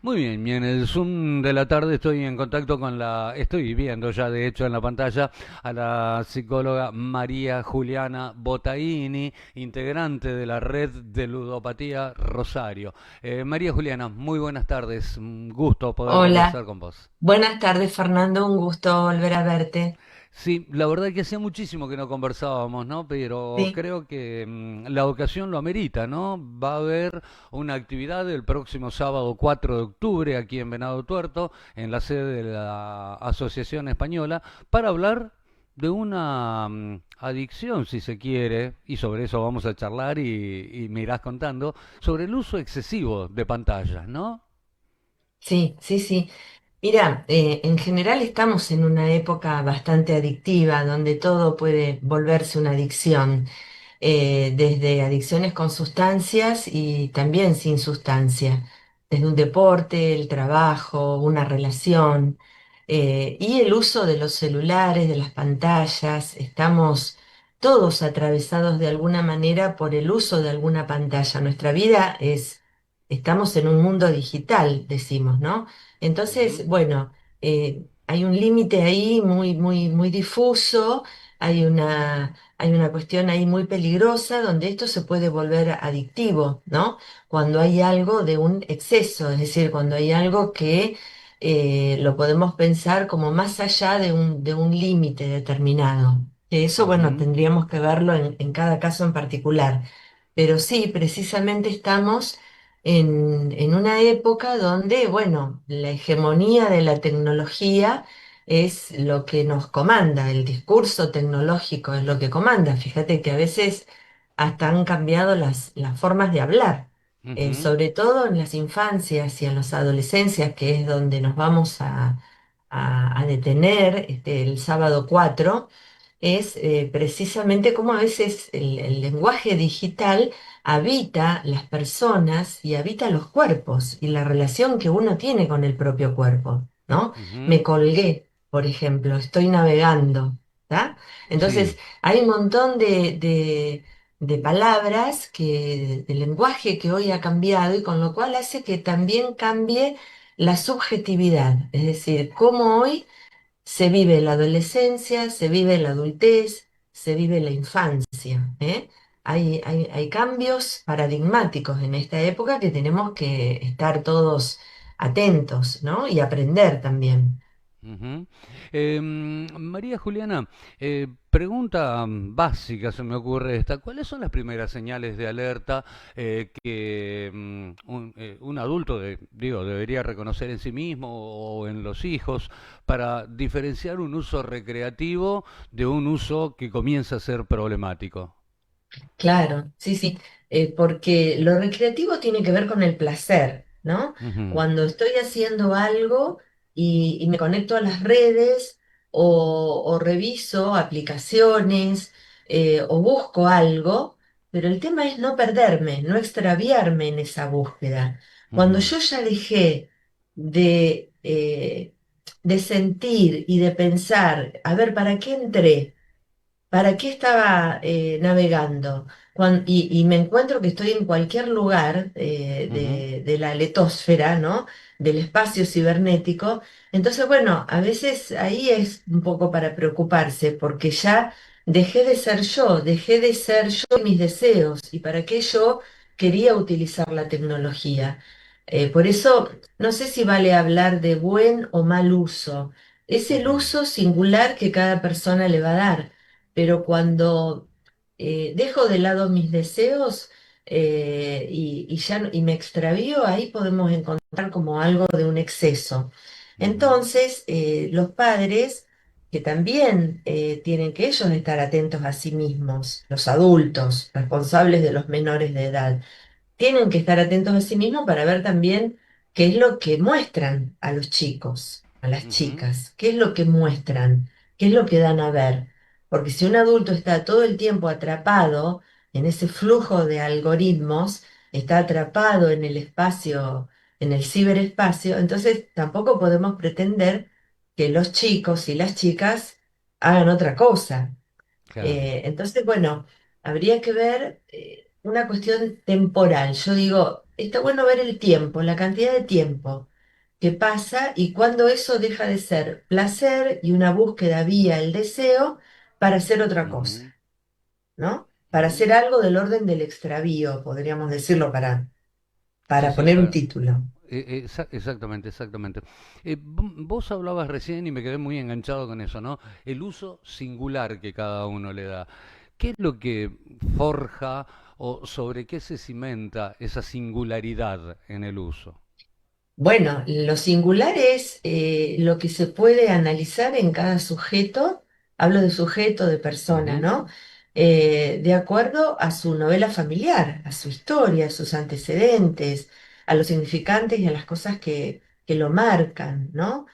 Muy bien, y en el Zoom de la tarde estoy en contacto con estoy viendo ya de hecho en la pantalla a la psicóloga María Juliana Botaini, integrante de la red de ludopatía Rosario. María Juliana, muy buenas tardes, un gusto poder Hola, conversar con vos. buenas tardes Fernando, un gusto volver a verte. Sí, la verdad que hacía muchísimo que no conversábamos, ¿no? Pero Sí, creo que la ocasión lo amerita, ¿no? Va a haber una actividad el próximo sábado 4 de octubre aquí en Venado Tuerto, en la sede de la Asociación Española, para hablar de una adicción, si se quiere, y sobre eso vamos a charlar y me irás contando, sobre el uso excesivo de pantallas, ¿no? sí. Mira, en general estamos en una época bastante adictiva, donde todo puede volverse una adicción, desde adicciones con sustancias y también sin sustancia, desde un deporte, el trabajo, una relación, y el uso de los celulares, de las pantallas. Estamos todos atravesados de alguna manera por el uso de alguna pantalla. Nuestra vida estamos en un mundo digital, decimos, ¿no? Ujú, Entonces, bueno, hay un límite ahí muy difuso, hay una cuestión ahí muy peligrosa donde esto se puede volver adictivo, ¿no? Cuando hay algo de un exceso, es decir, cuando hay algo que lo podemos pensar como más allá de un límite determinado. Eso, bueno, ujú, tendríamos que verlo en cada caso en particular. Pero sí, precisamente estamos en una época donde, bueno, la hegemonía de la tecnología es lo que nos comanda, el discurso tecnológico es lo que comanda. Fíjate que a veces hasta han cambiado las formas de hablar, ujú, sobre todo en las infancias y en las adolescencias, que es donde nos vamos a detener el sábado 4, es precisamente cómo a veces el lenguaje digital habita las personas y habita los cuerpos y la relación que uno tiene con el propio cuerpo, ¿no? ujú. Me colgué, por ejemplo, estoy navegando, ¿tá? Sí. Entonces, hay un montón de palabras del lenguaje que hoy ha cambiado y con lo cual hace que también cambie la subjetividad, es decir, cómo hoy se vive la adolescencia, se vive la adultez, se vive la infancia, ¿eh? Hay cambios paradigmáticos en esta época que tenemos que estar todos atentos, ¿no? Y aprender también. Ujú. María Juliana, pregunta básica se me ocurre esta. ¿Cuáles son las primeras señales de alerta que un adulto, digo, debería reconocer en sí mismo o en los hijos para diferenciar un uso recreativo de un uso que comienza a ser problemático? Claro, sí, porque lo recreativo tiene que ver con el placer, ¿no? Ujú, Cuando estoy haciendo algo y me conecto a las redes o reviso aplicaciones, o busco algo, pero el tema es no perderme, no extraviarme en esa búsqueda. Cuando ujú, yo ya dejé de sentir y de pensar, a ver, ¿para qué entré? ¿Para qué estaba navegando? Y me encuentro que estoy en cualquier lugar ujú, de la letosfera, ¿no? Del espacio cibernético. Entonces, bueno, a veces ahí es un poco para preocuparse, porque ya dejé de ser yo y mis deseos, y para qué yo quería utilizar la tecnología. Por eso, no sé si vale hablar de buen o mal uso. Es el ujú, uso singular que cada persona le va a dar, pero cuando dejo de lado mis deseos, y me extravío, ahí podemos encontrar como algo de un exceso. ujú, Entonces, los padres, que también tienen que ellos estar atentos a sí mismos, los adultos responsables de los menores de edad, tienen que estar atentos a sí mismos para ver también qué es lo que muestran a los chicos, a las ujú, chicas, qué es lo que muestran, qué es lo que dan a ver. Porque si un adulto está todo el tiempo atrapado en ese flujo de algoritmos, está atrapado en el espacio, en el ciberespacio, entonces tampoco podemos pretender que los chicos y las chicas hagan otra cosa. claro. Entonces, bueno, habría que ver una cuestión temporal. Yo digo, está bueno ver el tiempo, la cantidad de tiempo. que pasa y cuando eso deja de ser placer y una búsqueda vía el deseo para hacer otra cosa, Ujú, ¿no? Para ujú. hacer algo del orden del extravío, podríamos decirlo Sí, para sí, poner un título. exactamente, exactamente. Vos hablabas recién y me quedé muy enganchado con eso, ¿no? El uso singular que cada uno le da. ¿Qué es lo que forja o sobre qué se cimenta esa singularidad en el uso? Bueno, lo singular es lo que se puede analizar en cada sujeto, hablo de sujeto, de persona, Ujú, ¿no? De acuerdo a su novela familiar, a su historia, a sus antecedentes, a los significantes y a las cosas que lo marcan, ¿no?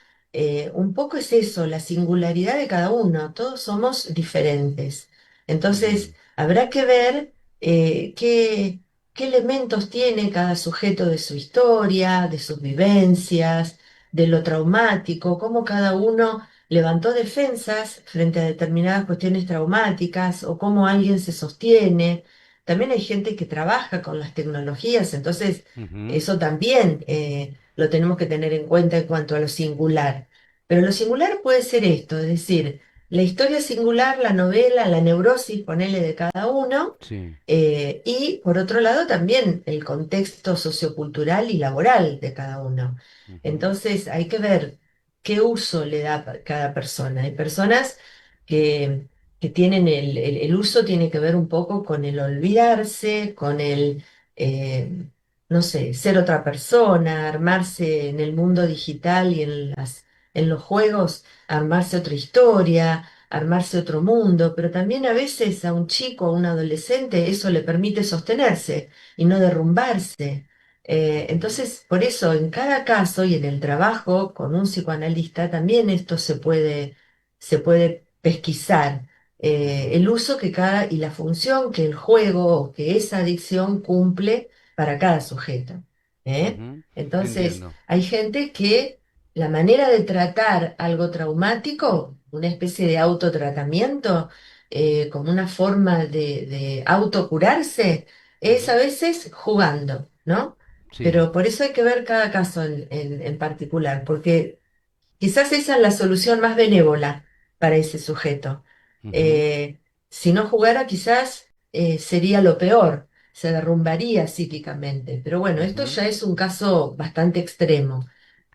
Un poco es eso, la singularidad de cada uno, todos somos diferentes. Entonces, ujú, habrá que ver qué elementos tiene cada sujeto de su historia, de sus vivencias, de lo traumático, cómo cada uno levantó defensas frente a determinadas cuestiones traumáticas o cómo alguien se sostiene. También hay gente que trabaja con las tecnologías, entonces ujú, eso también lo tenemos que tener en cuenta en cuanto a lo singular. Pero lo singular puede ser esto, es decir, la historia singular, la novela, la neurosis, ponele de cada uno, sí. y por otro lado también el contexto sociocultural y laboral de cada uno. Ujú, Entonces hay que ver qué uso le da cada persona. Hay personas que, que tienen el uso tiene que ver un poco con el olvidarse, con el, eh, no sé, ser otra persona, armarse en el mundo digital y en los juegos, armarse otra historia, armarse otro mundo, pero también a veces a un chico, a un adolescente, eso le permite sostenerse y no derrumbarse. ujú, Entonces, por eso, en cada caso y en el trabajo con un psicoanalista, también esto se puede pesquisar. ujú, El uso que cada y la función que el juego o que esa adicción cumple para cada sujeto. ¿Eh? ujú. Entonces, Entiendo. hay gente que la manera de tratar algo traumático, una especie de autotratamiento, como una forma de autocurarse, es a Ujú, veces jugando, ¿no? sí. Pero por eso hay que ver cada caso en particular, porque quizás esa es la solución más benévola para ese sujeto. Ujú, Eh, si no jugara, quizás sería lo peor, se derrumbaría psíquicamente. Pero bueno, esto ujú. ya es un caso bastante extremo.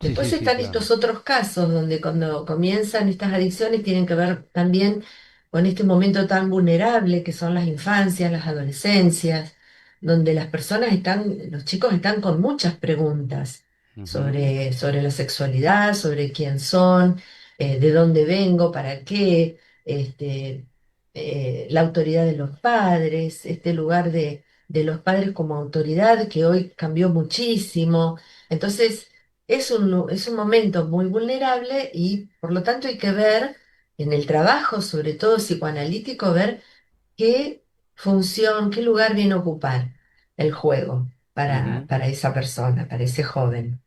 Sí, Después sí, sí, están claro. estos otros casos donde cuando comienzan estas adicciones tienen que ver también con este momento tan vulnerable que son las infancias, las adolescencias, donde las personas están, los chicos están con muchas preguntas Ujú, sobre la sexualidad, sobre quién son, de dónde vengo, para qué, este, la autoridad de los padres, este lugar de los padres como autoridad que hoy cambió muchísimo. Entonces, es un momento muy vulnerable y por lo tanto hay que ver en el trabajo, sobre todo psicoanalítico, ver qué función, qué lugar viene a ocupar el juego ujú. para esa persona, para ese joven.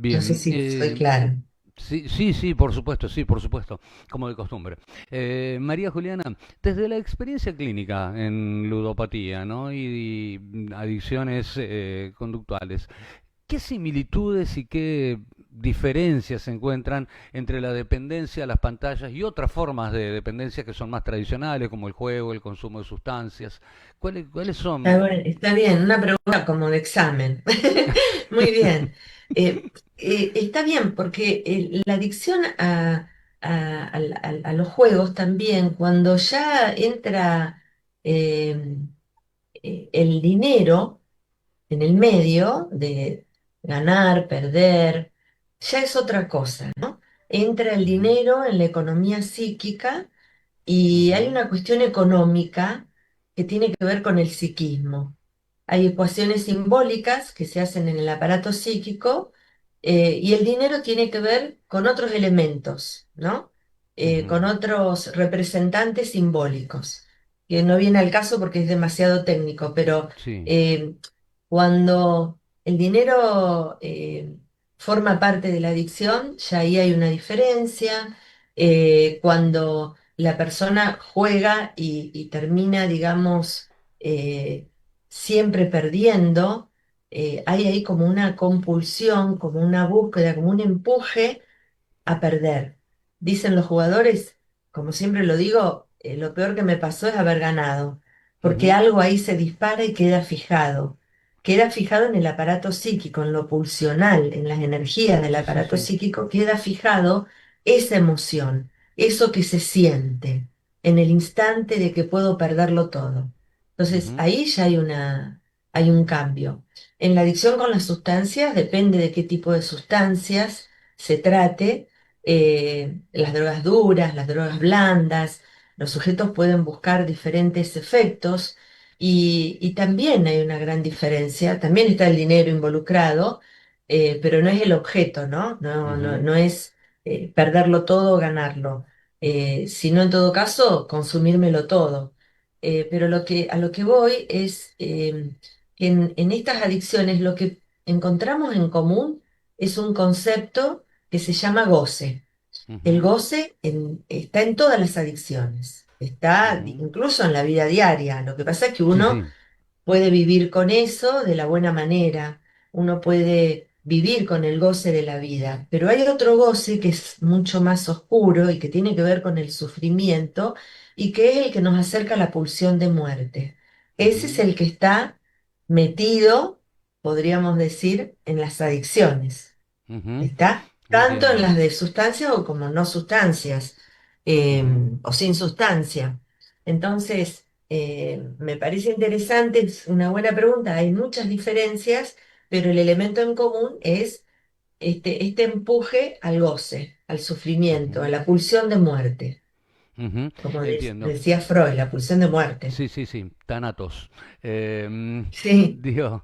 No sé Bien, si soy clara. sí, sí, sí, por supuesto, sí, por supuesto, como de costumbre. María Juliana, desde la experiencia clínica en ludopatía, ¿no? y adicciones conductuales, ¿qué similitudes y qué diferencias se encuentran entre la dependencia a las pantallas y otras formas de dependencia que son más tradicionales, como el juego, el consumo de sustancias? ¿Cuáles son? Bueno, está bien, una pregunta como de examen. Muy bien. Está bien, porque la adicción a los juegos también, cuando ya entra eh, el dinero en el medio de ganar, perder, ya es otra cosa, ¿no? Entra el Ujú, dinero en la economía psíquica y hay ujú, una cuestión económica que tiene que ver con el psiquismo. Hay ecuaciones simbólicas que se hacen en el aparato psíquico, y el dinero tiene que ver con otros elementos, ¿no? Con ujú, otros representantes simbólicos, que no viene al caso porque es demasiado técnico, pero sí. eh, cuando el dinero forma parte de la adicción, ya ahí hay una diferencia. Cuando la persona juega y termina, digamos, siempre perdiendo, hay ahí como una compulsión, como una búsqueda, como un empuje a perder. Dicen los jugadores, como siempre lo digo, lo peor que me pasó es haber ganado, porque Ujú. algo ahí se dispara y queda fijado en el aparato psíquico, en lo pulsional, en las energías del Sí, sí, aparato sí. psíquico, queda fijado esa emoción, eso que se siente en el instante de que puedo perderlo todo. Entonces Ujú, ahí ya hay un cambio. En la adicción con las sustancias, depende de qué tipo de sustancias se trate, las drogas duras, las drogas blandas, los sujetos pueden buscar diferentes efectos y también hay una gran diferencia, también está el dinero involucrado, pero no es el objeto, ¿no? ujú, No es perderlo todo o ganarlo, sino en todo caso consumírmelo todo. Pero a lo que voy es que en estas adicciones lo que encontramos en común es un concepto que se llama goce. El ujú, goce está en todas las adicciones, está ujú. incluso en la vida diaria. Lo que pasa es que Sí, uno sí. puede vivir con eso de la buena manera, uno puede vivir con el goce de la vida, pero hay otro goce que es mucho más oscuro y que tiene que ver con el sufrimiento y que es el que nos acerca a la pulsión de muerte. Ese es Ujú, el que está metido, podríamos decir, en las adicciones. ujú. Está tanto en Entiendo. las de sustancias o como no sustancias, Ujú, o sin sustancia. Entonces, me parece interesante, es una buena pregunta. Hay muchas diferencias, pero el elemento en común es este empuje al goce, al sufrimiento, a ujú, la pulsión de muerte, ujú. como Entiendo. decía Freud, la pulsión de muerte. Sí, sí, sí, Thanatos. Sí, Digo,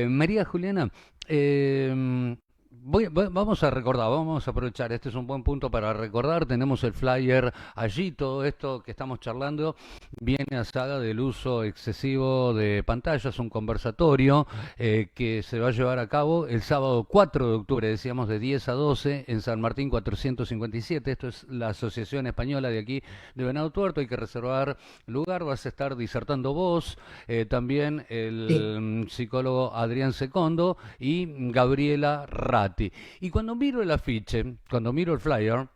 María Juliana, em, vamos a recordar, vamos a aprovechar, este es un buen punto para recordar, tenemos el flyer allí, todo esto que estamos charlando viene a saga del uso excesivo de pantallas, un conversatorio que se va a llevar a cabo el sábado 4 de octubre, decíamos de 10 a 12 en San Martín 457, esto es la Asociación Española de aquí de Venado Tuerto, hay que reservar lugar, vas a estar disertando vos, también sí, el psicólogo Adrián Secondo y Gabriela Ratti. Y cuando miro el afiche, cuando miro el flyer,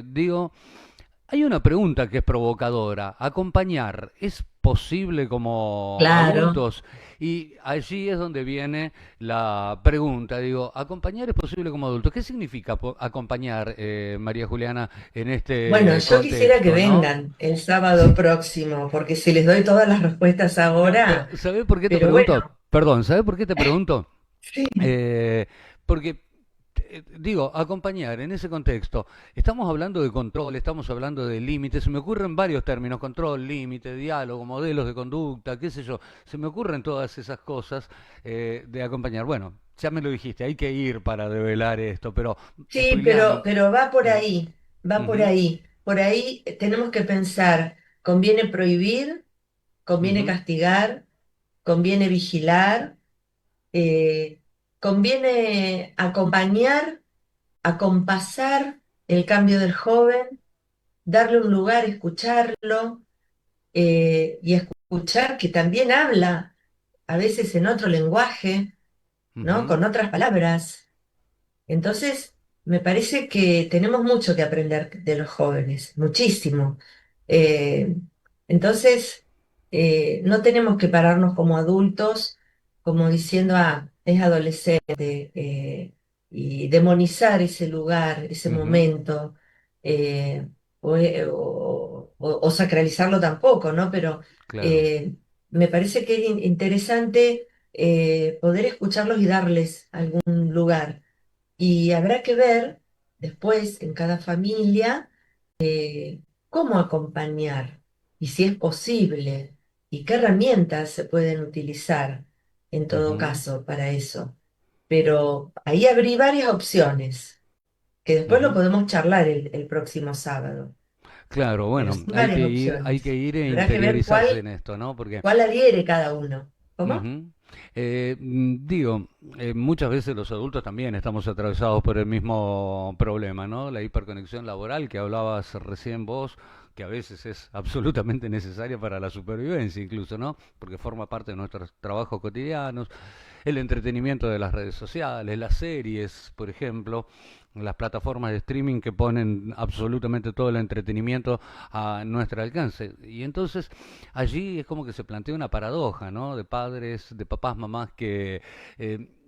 digo, hay una pregunta que es provocadora. ¿Acompañar es posible como claro. adultos? Y allí es donde viene la pregunta. Digo, ¿acompañar es posible como adultos? ¿Qué significa acompañar, María Juliana, en Bueno, este yo quisiera que contexto, no? vengan el sábado próximo, porque si les doy todas las respuestas No, pero ahora, ¿sabés por qué te pero bueno, pregunto? Perdón, ¿sabés por qué te pregunto? sí, Porque, digo, acompañar en ese contexto, estamos hablando de control, estamos hablando de límites, se me ocurren varios términos, control, límite, diálogo, modelos de conducta, qué sé yo, se me ocurren todas esas cosas de acompañar. Bueno, ya me lo dijiste, hay que ir para develar esto, pero sí, spoileame. pero va por Ujú, ahí, va por ujú, ahí. Por ahí tenemos que pensar, conviene prohibir, conviene ujú, castigar, conviene vigilar, eh, conviene acompañar, acompasar el cambio del joven, darle un lugar, escucharlo, y escuchar que también habla a veces en otro lenguaje, ¿no? ujú, Con otras palabras. Entonces, me parece que tenemos mucho que aprender de los jóvenes, muchísimo. Eh, entonces, no tenemos que pararnos como adultos, como diciendo, ah, es adolescente, y demonizar ese lugar, ese ujú, momento, o sacralizarlo tampoco, ¿no? Pero claro. eh, me parece que es interesante poder escucharlos y darles algún lugar. Y habrá que ver después en cada familia cómo acompañar y si es posible y qué herramientas se pueden utilizar en todo Ujú, caso para eso. Pero ahí abrí varias opciones que después lo ujú. podemos charlar el próximo sábado. Claro, Pero bueno, son varias hay que opciones. ir e Habrá que ver interiorizarse en esto, ¿no? Porque cuál adhiere cada uno. ¿Cómo? ujú. Digo, muchas veces los adultos también estamos atravesados por el mismo problema, ¿no? La hiperconexión laboral que hablabas recién vos, que a veces es absolutamente necesaria para la supervivencia incluso, ¿no? Porque forma parte de nuestros trabajos cotidianos, el entretenimiento de las redes sociales, las series, por ejemplo, las plataformas de streaming que ponen absolutamente todo el entretenimiento a nuestro alcance. Y entonces allí es como que se plantea una paradoja, ¿no? De padres, de papás, mamás que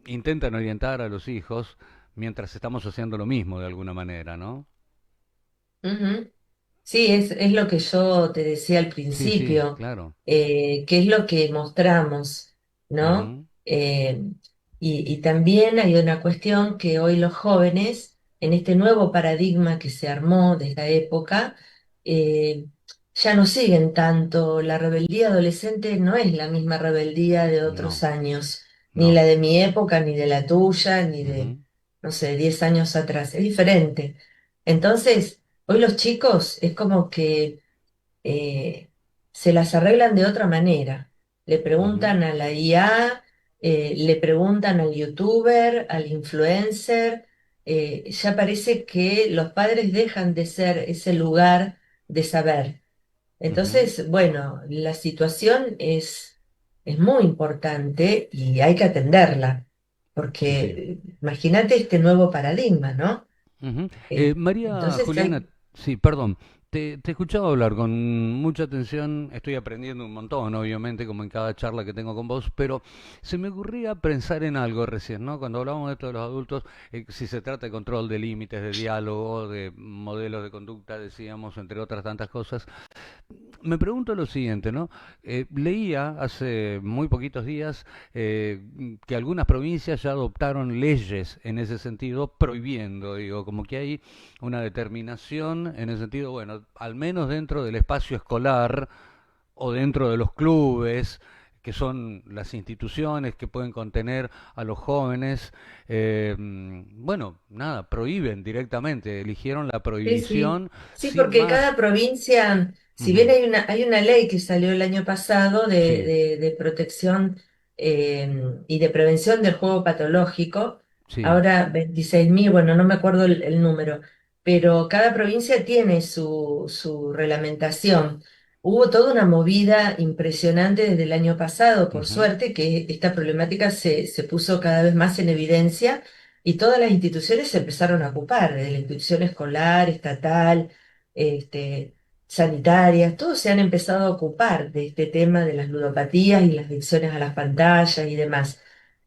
intentan orientar a los hijos mientras estamos haciendo lo mismo de alguna manera, ¿no? Ujú. Sí, es lo que yo te decía al Sí, sí, principio, claro. que es lo que mostramos, ¿no? Ujú, Y también hay una cuestión que hoy los jóvenes, en este nuevo paradigma que se armó de esta época, eh, ya no siguen tanto. La rebeldía adolescente no es la misma rebeldía de otros no, años, ni no. la de mi época, ni de la tuya, ni de, Ujú, no sé, 10 años atrás. Es diferente. Entonces, hoy los chicos es como que se las arreglan de otra manera. Le ujú, preguntan a la IA, le preguntan al youtuber, al influencer. Ya parece que los padres dejan de ser ese lugar de saber. ujú. Entonces, bueno, la situación es muy importante y hay que atenderla, Sí, sí. porque imagínate este nuevo paradigma, ¿no? Ujú. María Entonces Juliana, hay... sí, perdón, te escuchaba hablar con mucha atención, estoy aprendiendo un montón, obviamente, como en cada charla que tengo con vos, pero se me ocurría pensar en algo recién, ¿no? Cuando hablábamos de esto de los adultos, si se trata de control de límites, de diálogo, de modelos de conducta, decíamos, entre otras tantas cosas, me pregunto lo siguiente, ¿no? Leía hace muy poquitos días que algunas provincias ya adoptaron leyes en ese sentido, prohibiendo, digo, como que hay una determinación en el sentido, bueno, al menos dentro del espacio escolar o dentro de los clubes, que son las instituciones que pueden contener a los jóvenes, bueno, nada, prohíben directamente, eligieron la Sí, sí. prohibición Sí, sin porque más. cada provincia, si bien Ujú, hay una ley que salió el año pasado sí, de protección y de prevención del juego patológico, sí. ahora 26.000, bueno, no me acuerdo el número, pero cada provincia tiene su reglamentación. Hubo toda una movida impresionante desde el año pasado, por Ujú, suerte, que esta problemática se puso cada vez más en evidencia y todas las instituciones se empezaron a ocupar, desde la institución escolar, estatal, este, sanitarias, todos se han empezado a ocupar de este tema de las ludopatías y las adicciones a las pantallas y demás.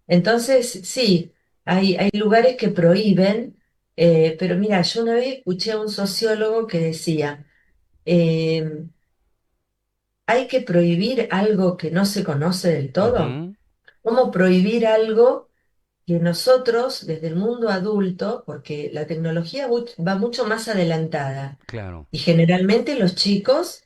Entonces, sí, hay lugares que prohíben, pero mira, yo una vez escuché a un sociólogo que decía, eh, ¿hay que prohibir algo que no se conoce del todo? ujú, ¿Cómo prohibir algo que nosotros, desde el mundo adulto, porque la tecnología va mucho más adelantada claro. y generalmente los chicos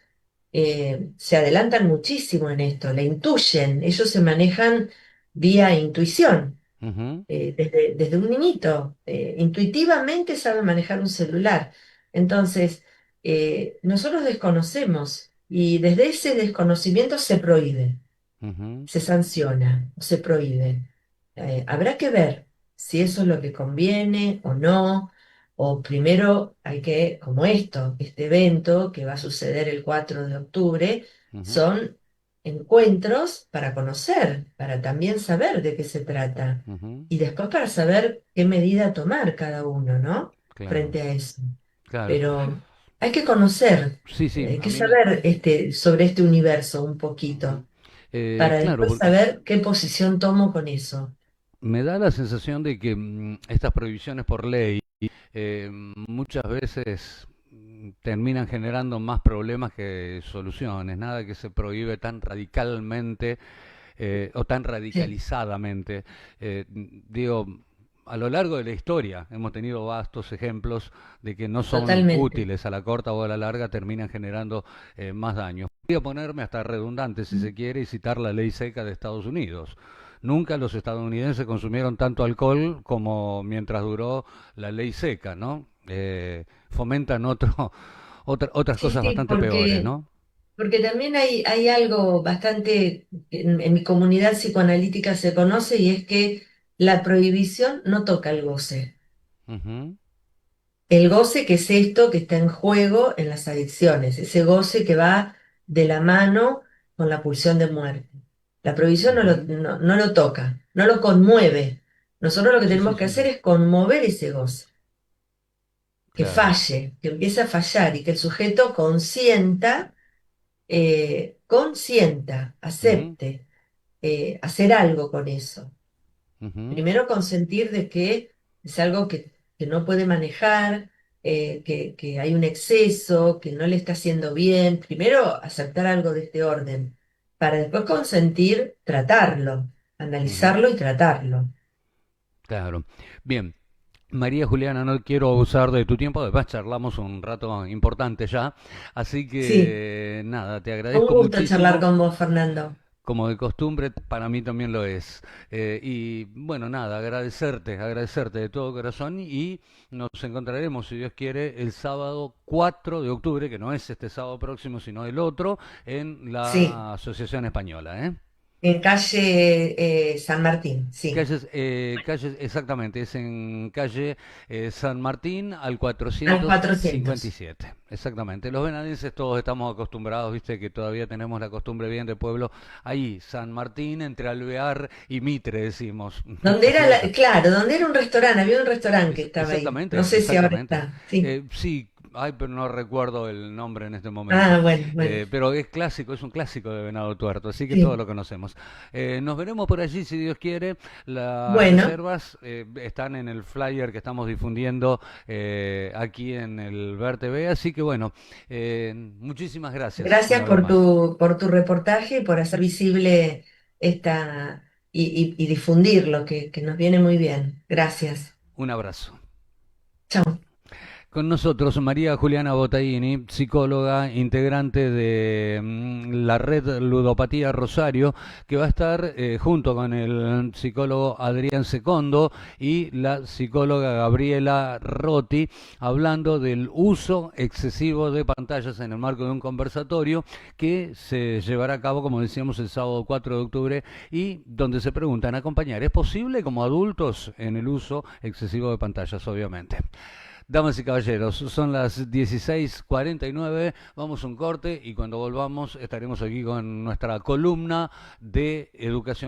se adelantan muchísimo en esto, la intuyen, ellos se manejan vía intuición, Ujú, desde un niñito, intuitivamente sabe manejar un celular. Entonces, nosotros desconocemos y desde ese desconocimiento se prohíbe, ujú, se sanciona o se prohíbe. Habrá que ver si eso es lo que conviene o no, o primero hay que, como este evento que va a suceder el 4 de octubre, ujú, son encuentros para conocer, para también saber de qué se trata ujú, y después para saber qué medida tomar cada uno, ¿no? claro, Frente a eso. claro. Pero hay que conocer, Sí, sí, hay a que mí me... saber sobre este universo un ujú. poquito para Claro, después porque saber qué posición tomo con eso. me da la sensación de que estas prohibiciones por ley muchas veces terminan generando más problemas que soluciones. Nada que se prohíbe tan radicalmente o tan Sí, radicalizadamente. Digo, a lo largo de la historia hemos tenido vastos ejemplos de que no son totalmente. útiles a la corta o a la larga, terminan generando más daños. Voy a ponerme hasta redundante, si se quiere, y citar la ley seca de Estados Unidos. Nunca los estadounidenses consumieron tanto alcohol como mientras duró la ley seca, ¿no? Fomentan otras Sí, cosas sí, bastante peores, porque ¿no? porque también hay algo bastante, en mi comunidad psicoanalítica se conoce y es que la prohibición no toca el goce. Ujú, El goce que es esto que está en juego en las adicciones, ese goce que va de la mano con la pulsión de muerte. La prohibición ujú. no lo toca, no lo conmueve. Nosotros lo que Sí, sí, tenemos que sí, hacer sí. es conmover ese goce, que Claro. falle, que empiece a fallar y que el sujeto consienta, Ujú, acepte, hacer algo con eso. ujú, Primero consentir de que es algo que no puede manejar, que hay un exceso, que no le está haciendo bien. Primero aceptar algo de este orden, para después consentir tratarlo, ujú. analizarlo y tratarlo. Claro. Bien. María Juliana, no quiero abusar de tu tiempo, además charlamos un rato importante ya, así Sí, que nada, te un agradezco gusto charlar muchísimo, con vos, Fernando. como de costumbre, para mí también lo es. Y bueno, nada, agradecerte de todo corazón y nos encontraremos, si Dios quiere, el sábado 4 de octubre, que no es este sábado próximo, sino el otro, en Sí, la Asociación Española, ¿eh? en calle San Martín, sí. Exactamente, es en calle San Martín al Al 400. 457. Exactamente. Los venadenses todos estamos acostumbrados, viste, que todavía tenemos la costumbre bien de pueblo. Ahí, San Martín, entre Alvear y Mitre, decimos. Donde Así era, que está. claro, donde era un restaurante, había un restaurante que estaba ahí. No Exactamente, sé si ahora exactamente. está, sí. Sí, ay, pero no recuerdo el nombre en este momento. Ah, bueno, bueno, Pero es clásico, es un clásico de Venado Tuerto, así que todos sí. lo conocemos. Nos veremos por allí si Dios quiere. Las Bueno, reservas están en el flyer que estamos difundiendo aquí en el Ver TV, así que bueno, muchísimas gracias una gracias vez más. por tu reportaje y por hacer visible y difundirlo, que nos viene muy bien. Gracias. Un abrazo. Chao. Con nosotros María Juliana Botaini, psicóloga, integrante de la red Ludopatía Rosario, que va a estar junto con el psicólogo Adrián Secondo y la psicóloga Gabriela Rotti, hablando del uso excesivo de pantallas en el marco de un conversatorio que se llevará a cabo, como decíamos, el sábado 4 de octubre y donde se preguntan acompañar, ¿es posible como adultos en el uso excesivo de pantallas, obviamente? Damas y caballeros, son las 16:49, vamos a un corte y cuando volvamos estaremos aquí con nuestra columna de educación.